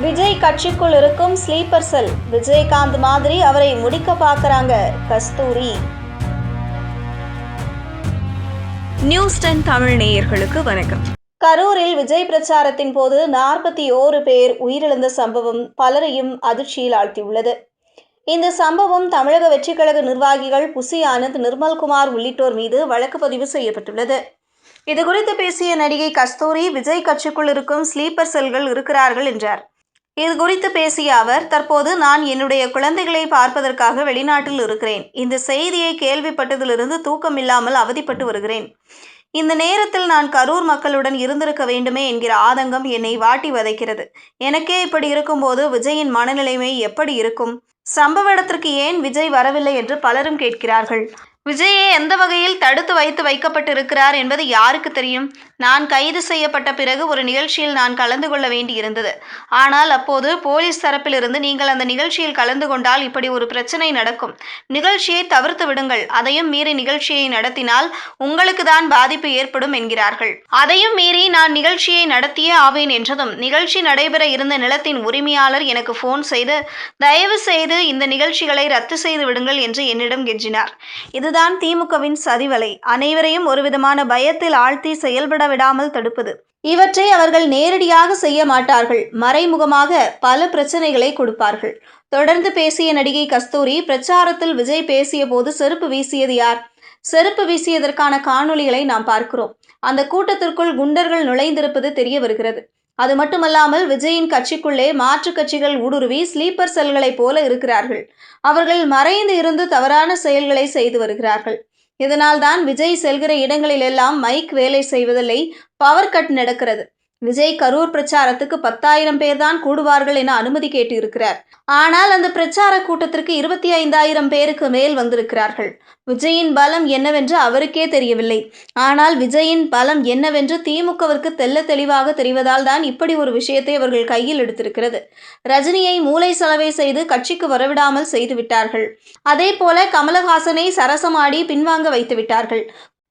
விஜய் கட்சிக்குள் இருக்கும் ஸ்லீப்பர் செல். விஜயகாந்த் மாதிரி அவரை முடிக்க பார்க்கறாங்க கஸ்தூரி. நியூஸ்10 தமிழ் நேயர்களுக்கு வணக்கம். கரூரில் விஜய் பிரச்சாரத்தின் போது 41 பேர் உயிரிழந்த சம்பவம் பலரையும் அதிர்ச்சியில் ஆழ்த்தியுள்ளது. இந்த சம்பவம் தமிழக வெற்றிக்கழக நிர்வாகிகள் புசி ஆனந்த், நிர்மல்குமார் உள்ளிட்டோர் மீது வழக்கு பதிவு செய்யப்பட்டுள்ளது. இதுகுறித்து பேசிய நடிகை கஸ்தூரி, விஜய் கட்சிக்குள் இருக்கும் ஸ்லீப்பர் செல்கள் இருக்கிறார்கள் என்றார். இது குறித்து பேசிய அவர், தற்போது நான் என்னுடைய குழந்தைகளை பார்ப்பதற்காக வெளிநாட்டில் இருக்கிறேன். இந்த செய்தியை கேள்விப்பட்டதிலிருந்து தூக்கமில்லாமல் அவதிப்பட்டு வருகிறேன். இந்த நேரத்தில் நான் கரூர் மக்களுடன் இருந்திருக்க வேண்டுமே என்கிற ஆதங்கம் என்னை வாட்டி வதைக்கிறது. எனக்கே இப்படி இருக்கும்போது விஜயின் மனநிலைமை எப்படி இருக்கும்? சம்பவ இடத்திற்கு ஏன் விஜய் வரவில்லை என்று பலரும் கேட்கிறார்கள். விஜயை எந்த வகையில் தடுத்து வைக்கப்பட்டிருக்கிறார் என்பது யாருக்கு தெரியும்? நான் கைது செய்யப்பட்ட பிறகு ஒரு நிகழ்ச்சியில் நான் கலந்து கொள்ள வேண்டியிருந்தது. ஆனால் அப்போது போலீஸ் தரப்பிலிருந்து, நீங்கள் அந்த நிகழ்ச்சியில் கலந்து கொண்டால் இப்படி ஒரு பிரச்சனை நடக்கும், நிகழ்ச்சியை தவிர்த்து விடுங்கள், அதையும் மீறி நிகழ்ச்சியை நடத்தினால் உங்களுக்கு தான் பாதிப்பு ஏற்படும் என்கிறார்கள். அதையும் மீறி நான் நிகழ்ச்சியை நடத்தியே ஆவேன் என்றதும், நிகழ்ச்சி நடைபெற இருந்த நிலத்தின் உரிமையாளர் எனக்கு போன் செய்து, தயவு செய்து இந்த நிகழ்ச்சிகளை ரத்து செய்து விடுங்கள் என்று என்னிடம் கெஞ்சினார். இதுதான் திமுகவின் சதிவலை. அனைவரையும் ஒருவிதமான பயத்தில் ஆழ்த்தி செயல்பட விடாமல் தடுப்பது. இவற்றை அவர்கள் நேரடியாக செய்ய மாட்டார்கள், மறைமுகமாக பல பிரச்சனைகளை கொடுப்பார்கள். தொடர்ந்து பேசிய நடிகை கஸ்தூரி, பிரச்சாரத்தில் விஜய் பேசிய போது செருப்பு வீசியது யார்? செருப்பு வீசியதற்கான காணொளிகளை நாம் பார்க்கிறோம். அந்த கூட்டத்திற்குள் குண்டர்கள் நுழைந்திருப்பது தெரிய வருகிறது. அது மட்டுமல்லாமல் விஜயின் கட்சிக்குள்ளே மாற்று கட்சிகள் ஊடுருவி ஸ்லீப்பர் செல்களைப் போல இருக்கிறார்கள். அவர்கள் மறைந்து இருந்து தவறான செயல்களை செய்து வருகிறார்கள். இதனால் தான் விஜய் செல்கிற இடங்களிலெல்லாம் மைக் வேலை செய்வதில்லை, பவர் கட் நடக்கிறது. விஜய் கரூர் பிரச்சாரத்துக்கு 10,000 பேர் தான் கூடுவார்கள் என அனுமதி கேட்டு இருக்கிறார். ஆனால் அந்த பிரச்சார கூட்டத்திற்கு 25,000 பேருக்கு மேல் வந்திருக்கிறார்கள். விஜயின் பலம் என்னவென்று அவருக்கே தெரியவில்லை. ஆனால் விஜயின் பலம் என்னவென்று திமுகவிற்கு தெள்ள தெளிவாக தெரிவதால் தான் இப்படி ஒரு விஷயத்தை அவர்கள் கையில் எடுத்திருக்கிறது. ரஜினியை மூளை செலவை செய்து கட்சிக்கு வரவிடாமல் செய்து விட்டார்கள். அதே போல கமலஹாசனை சரசமாடி பின்வாங்க வைத்து விட்டார்கள்.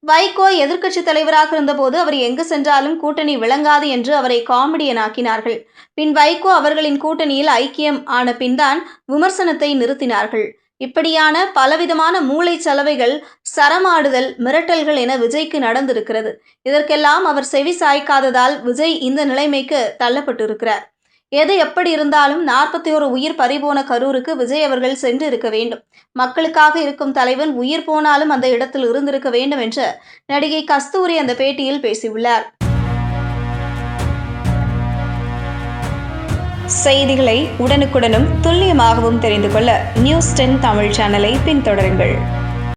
வைகோ எதிர்க்கட்சி தலைவராக இருந்தபோது அவர் எங்கு சென்றாலும் கூட்டணி விளங்காது என்று அவரை காமெடியன் ஆக்கினார்கள். பின் வைகோ அவர்களின் கூட்டணியில் ஐக்கியம் ஆன பின்தான் விமர்சனத்தை நிறுத்தினார்கள். இப்படியான பலவிதமான மூளை சலவைகள், சரமாடுதல், மிரட்டல்கள் என விஜய்க்கு நடந்திருக்கிறது. இதற்கெல்லாம் அவர் செவி சாய்க்காததால் விஜய் இந்த நிலைமைக்கு தள்ளப்பட்டிருக்கிறார். எது எப்படி இருந்தாலும் 41 உயிர் பறிபோன கரூருக்கு விஜய் அவர்கள் சென்று இருக்க வேண்டும். மக்களுக்காக இருக்கும் தலைவன் உயிர் போனாலும் அந்த இடத்தில் இருந்திருக்க வேண்டும் என்று நடிகை கஸ்தூரி அந்த பேட்டியில் பேசியுள்ளார். செய்திகளை உடனுக்குடனும் துல்லியமாகவும் தெரிந்து கொள்ள நியூஸ்10 தமிழ் சேனலை பின்தொடருங்கள்.